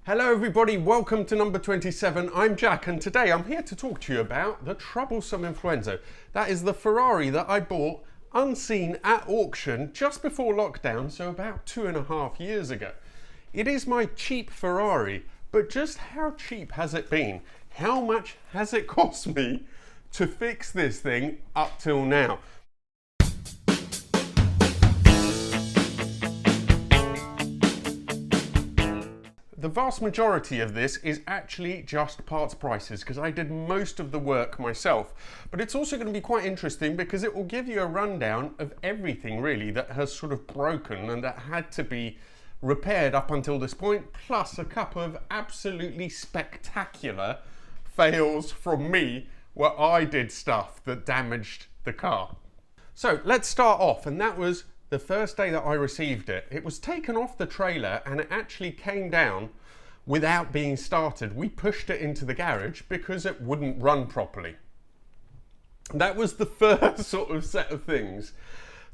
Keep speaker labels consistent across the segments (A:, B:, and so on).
A: Hello everybody, welcome to number 27. I'm Jack and today I'm here to talk to you about the troublesome Influenzo. That is the Ferrari that I bought unseen at auction just before lockdown, so about 2.5 years ago. It is my cheap Ferrari, but just how cheap has it been? How much has it cost me to fix this thing up till now? The vast majority of this is actually just parts prices because I did most of the work myself. But it's also going to be quite interesting because it will give you a rundown of everything really that has sort of broken and that had to be repaired up until this point, plus a couple of absolutely spectacular fails from me where I did stuff that damaged the car. So let's start off, and that was the first day that I received it. It was taken off the trailer and it actually came down without being started. We pushed it into the garage because it wouldn't run properly. That was the first sort of set of things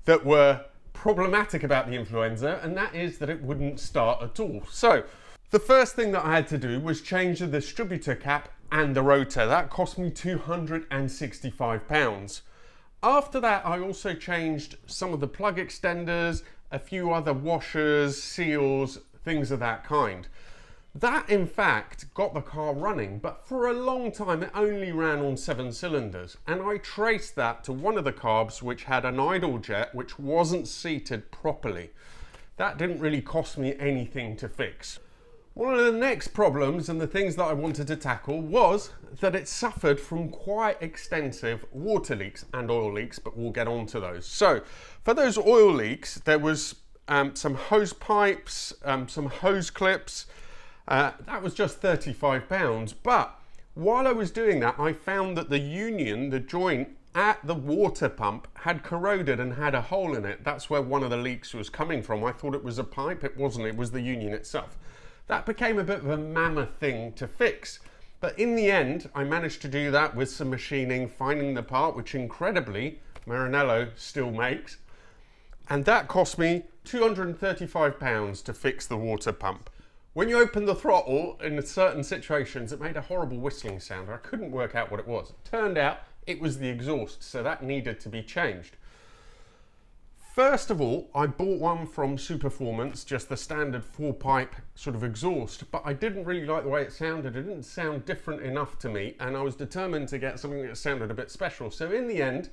A: that were problematic about the Influenzo, and that is that it wouldn't start at all. So the first thing that I had to do was change the distributor cap and the rotor. That cost me £265. After that, I also changed some of the plug extenders, a few other washers, seals, things of that kind. That, in fact, got the car running, but for a long time it only ran on 7 cylinders. And I traced that to one of the carbs which had an idle jet which wasn't seated properly. That didn't really cost me anything to fix. One of the next problems and the things that I wanted to tackle was that it suffered from quite extensive water leaks and oil leaks, but we'll get on to those. So for those oil leaks, there was some hose pipes, some hose clips. That was just £35. But while I was doing that, I found that the union, the joint at the water pump had corroded and had a hole in it. That's where one of the leaks was coming from. I thought it was a pipe. It wasn't. It was the union itself. That became a bit of a mammoth thing to fix. But in the end, I managed to do that with some machining, finding the part, which incredibly Maranello still makes. And that cost me £235 to fix the water pump. When you open the throttle in certain situations, it made a horrible whistling sound. I couldn't work out what it was. It turned out it was the exhaust, so that needed to be changed. First of all, I bought one from Superformance, just the standard 4-pipe sort of exhaust, but I didn't really like the way it sounded. It didn't sound different enough to me, and I was determined to get something that sounded a bit special. So in the end,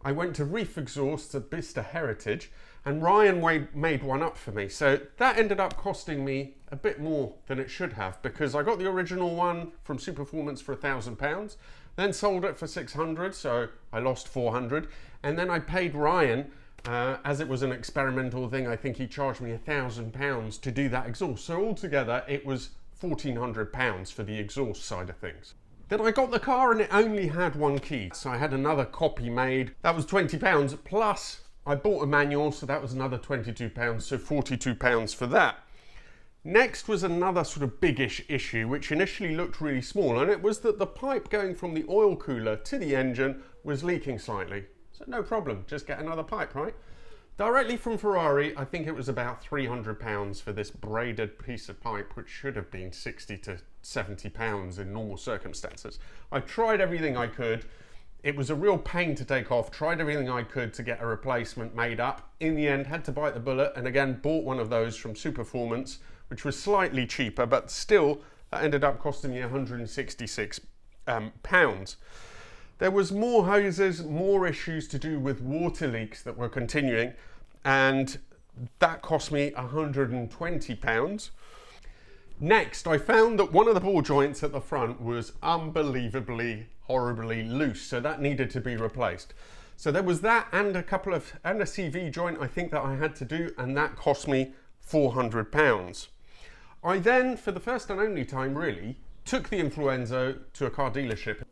A: I went to Reef Exhausts at Bicester Heritage, and Ryan made one up for me. So that ended up costing me a bit more than it should have, because I got the original one from Superformance for £1,000, then sold it for £600, so I lost £400, and then I paid Ryan, as it was an experimental thing, I think he charged me £1,000 to do that exhaust. So altogether, it was £1,400 for the exhaust side of things. Then I got the car and it only had one key. So I had another copy made. That was £20, plus I bought a manual, so that was another £22, so £42 for that. Next was another sort of biggish issue, which initially looked really small, and it was that the pipe going from the oil cooler to the engine was leaking slightly. So no problem, just get another pipe, right? Directly from Ferrari, I think it was about £300 for this braided piece of pipe, which should have been £60 to £70 in normal circumstances. I tried everything I could. It was a real pain to take off. Tried everything I could to get a replacement made up. In the end, had to bite the bullet and again bought one of those from Superformance, which was slightly cheaper, but still that ended up costing me £166. There was more hoses, more issues to do with water leaks that were continuing, and that cost me £120. Next, I found that one of the ball joints at the front was unbelievably, horribly loose, so that needed to be replaced. So there was that and a CV joint I think that I had to do, and that cost me £400. I then, for the first and only time really, took the Influenzo to a car dealership.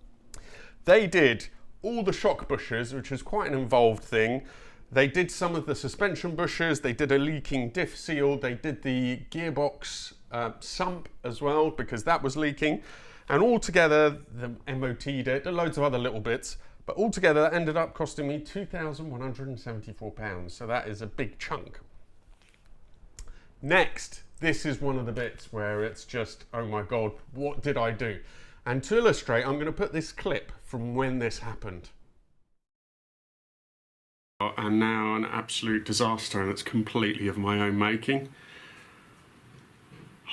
A: They did all the shock bushes, which was quite an involved thing. They did some of the suspension bushes, they did a leaking diff seal, they did the gearbox sump as well, because that was leaking. And altogether, the MOT'd it, loads of other little bits, but altogether that ended up costing me £2,174. So that is a big chunk. Next, This is one of the bits where it's just, oh my God, what did I do? And to illustrate, I'm going to put this clip from when this happened. And now an absolute disaster, and it's completely of my own making.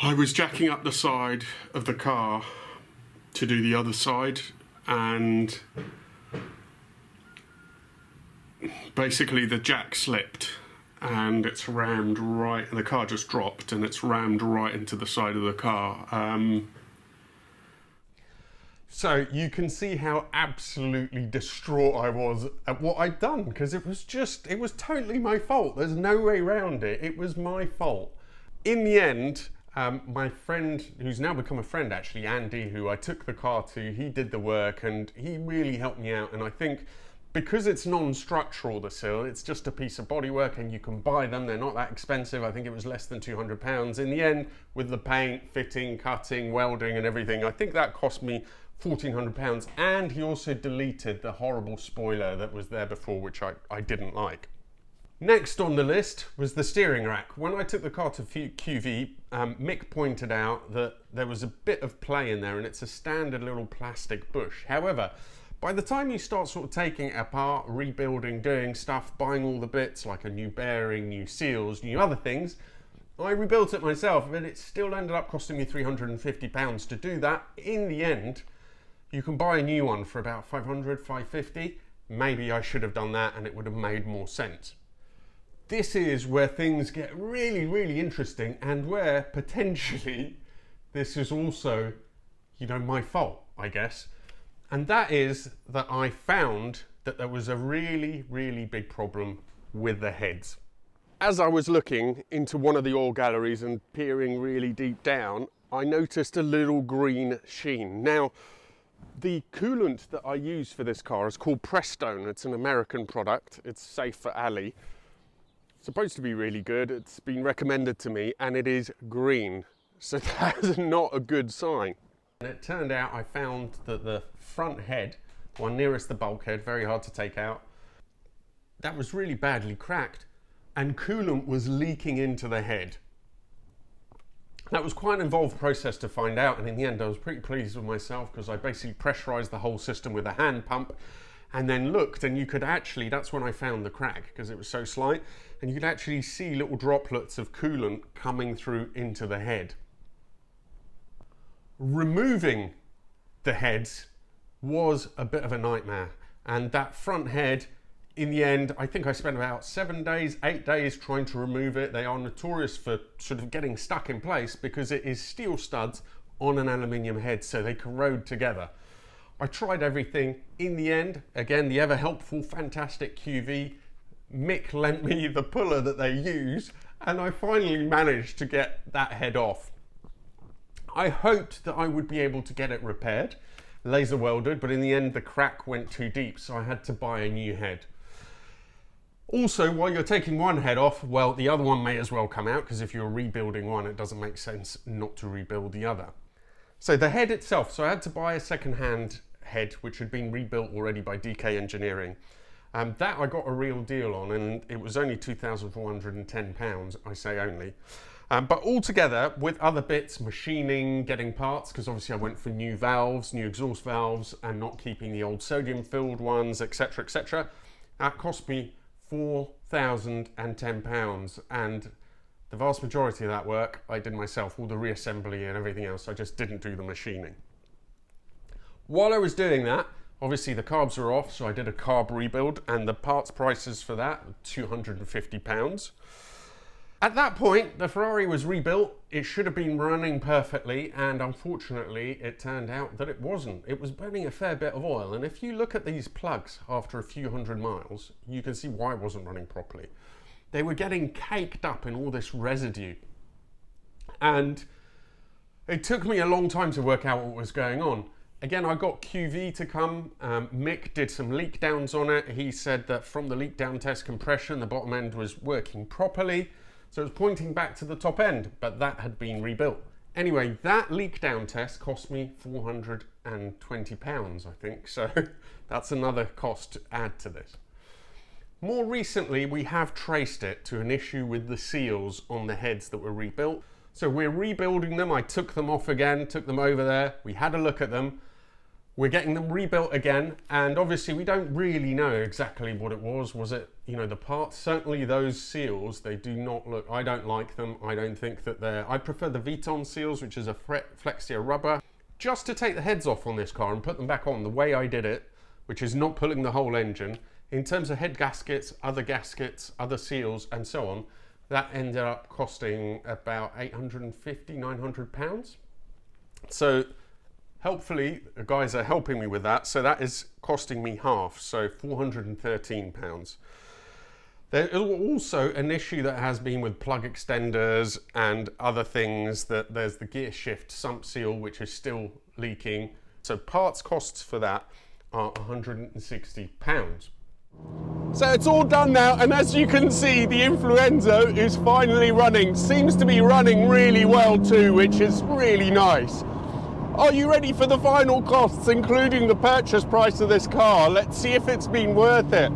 A: I was jacking up the side of the car to do the other side, and basically the jack slipped and it's rammed right, and the car just dropped and it's rammed right into the side of the car. So you can see how absolutely distraught I was at what I'd done, because it was totally my fault. There's no way around it. It was my fault. In the end, my friend, who's now become a friend actually, Andy, who I took the car to, he did the work and he really helped me out. And I think because it's non-structural, the sill, it's just a piece of bodywork and you can buy them. They're not that expensive. I think it was less than £200. In the end, with the paint, fitting, cutting, welding and everything, I think that cost me £1,400, and he also deleted the horrible spoiler that was there before, which I didn't like. Next on the list was the steering rack. When I took the car to QV, Mick pointed out that there was a bit of play in there, and it's a standard little plastic bush. However, by the time you start sort of taking it apart, rebuilding, doing stuff, buying all the bits like a new bearing, new seals, new other things, I rebuilt it myself, but it still ended up costing me £350 to do that. In the end, you can buy a new one for about £500, £550. Maybe I should have done that and it would have made more sense. This is where things get really, really interesting, and where potentially this is also, you know, my fault, I guess. And that is that I found that there was a really, really big problem with the heads. As I was looking into one of the oil galleries and peering really deep down, I noticed a little green sheen. Now, the coolant that I use for this car is called Prestone. It's an American product. It's safe for alley. It's supposed to be really good. It's been recommended to me, and it is green. So that's not a good sign. And it turned out I found that the front head, one nearest the bulkhead, very hard to take out, that was really badly cracked, and coolant was leaking into the head. That was quite an involved process to find out, and in the end I was pretty pleased with myself, because I basically pressurized the whole system with a hand pump and then looked, and you could actually, that's when I found the crack, because it was so slight, and you could actually see little droplets of coolant coming through into the head. Removing the heads was a bit of a nightmare, and that front head, in the end, I think I spent about 7 days, 8 days trying to remove it. They are notorious for sort of getting stuck in place because it is steel studs on an aluminium head, so they corrode together. I tried everything. In the end, again, the ever helpful, fantastic QV, Mick lent me the puller that they use, and I finally managed to get that head off. I hoped that I would be able to get it repaired, laser welded, but in the end the crack went too deep, so I had to buy a new head. Also, while you're taking one head off, well, the other one may as well come out, because if you're rebuilding one, it doesn't make sense not to rebuild the other. So the head itself, so I had to buy a second-hand head, which had been rebuilt already by DK Engineering. That I got a real deal on, and it was only £2,410, I say only. But altogether, with other bits, machining, getting parts, because obviously I went for new valves, new exhaust valves, and not keeping the old sodium-filled ones, etc., etc., that cost me £4,010, and the vast majority of that work I did myself, all the reassembly and everything else. I just didn't do the machining. While I was doing that, obviously the carbs were off, so I did a carb rebuild, and the parts prices for that were £250. At that point, the Ferrari was rebuilt. It should have been running perfectly, and unfortunately it turned out that it wasn't. It was burning a fair bit of oil, and if you look at these plugs after a few hundred miles, you can see why it wasn't running properly. They were getting caked up in all this residue, and it took me a long time to work out what was going on. Again, I got QV to come. Mick did some leak downs on it. He said that from the leak down test compression, the bottom end was working properly. So it was pointing back to the top end, but that had been rebuilt. Anyway, that leak down test cost me £420, I think. So that's another cost to add to this. More recently, we have traced it to an issue with the seals on the heads that were rebuilt. So we're rebuilding them. I took them off again, took them over there. We had a look at them. We're getting them rebuilt again. And obviously we don't really know exactly what it was. Was it, you know, the parts? Certainly those seals, they do not look, I don't like them. I don't think that I prefer the Vuitton seals, which is a Flexia rubber. Just to take the heads off on this car and put them back on the way I did it, which is not pulling the whole engine, in terms of head gaskets, other seals, and so on, that ended up costing about 850, 900 pounds. So helpfully, the guys are helping me with that. So that is costing me half, so 413 pounds. There is also an issue that has been with plug extenders and other things, that there's the gear shift sump seal, which is still leaking. So parts costs for that are 160 pounds. So it's all done now, and as you can see, the Influenza is finally running. Seems to be running really well too, which is really nice. Are you ready for the final costs, including the purchase price of this car? Let's see if it's been worth it.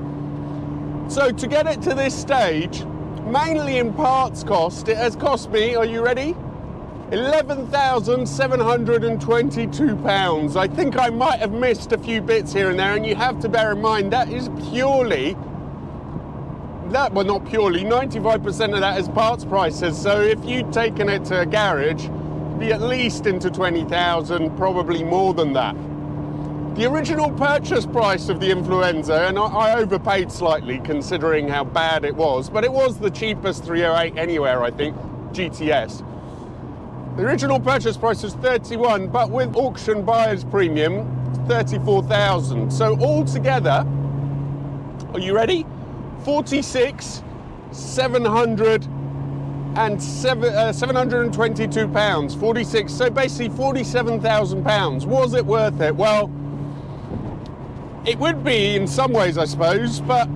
A: So to get it to this stage, mainly in parts cost, it has cost me, are you ready? £11,722. I think I might have missed a few bits here and there, and you have to bear in mind that is purely, well not purely, 95% of that is parts prices. So if you'd taken it to a garage, it'd be at least into 20,000, probably more than that. The original purchase price of the Influenza, and I overpaid slightly considering how bad it was, but it was the cheapest 308 anywhere, I think, GTS. The original purchase price was 31, but with auction buyer's premium, 34,000. So altogether, are you ready? 722 pounds. 46. So basically 47,000 pounds. Was it worth it? Well, it would be in some ways, I suppose, but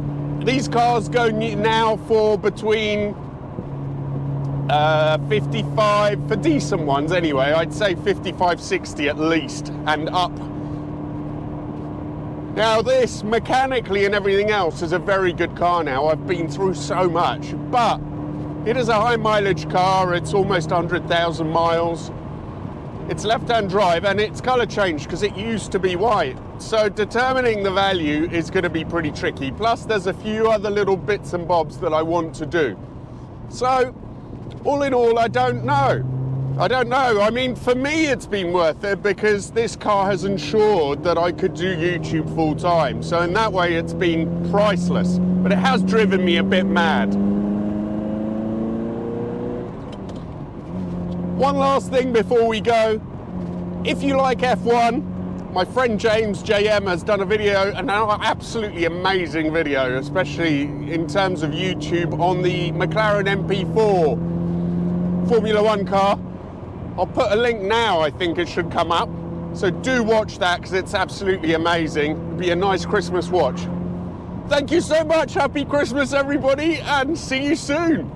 A: these cars go now for between 55 for decent ones anyway. I'd say 55, 60 at least and up. Now this mechanically and everything else is a very good car now. I've been through so much, but it is a high mileage car. It's almost 100,000 miles. It's left-hand drive and it's color changed because it used to be white. So determining the value is going to be pretty tricky. Plus there's a few other little bits and bobs that I want to do. So all in all, I don't know. I mean, for me, it's been worth it because this car has ensured that I could do YouTube full time. So in that way, it's been priceless, but it has driven me a bit mad. One last thing before we go. If you like F1, my friend James JM has done a video, an absolutely amazing video, especially in terms of YouTube, on the McLaren MP4 Formula One car. I'll put a link now, I think it should come up. So do watch that because it's absolutely amazing. It'll be a nice Christmas watch. Thank you so much. Happy Christmas, everybody, and see you soon.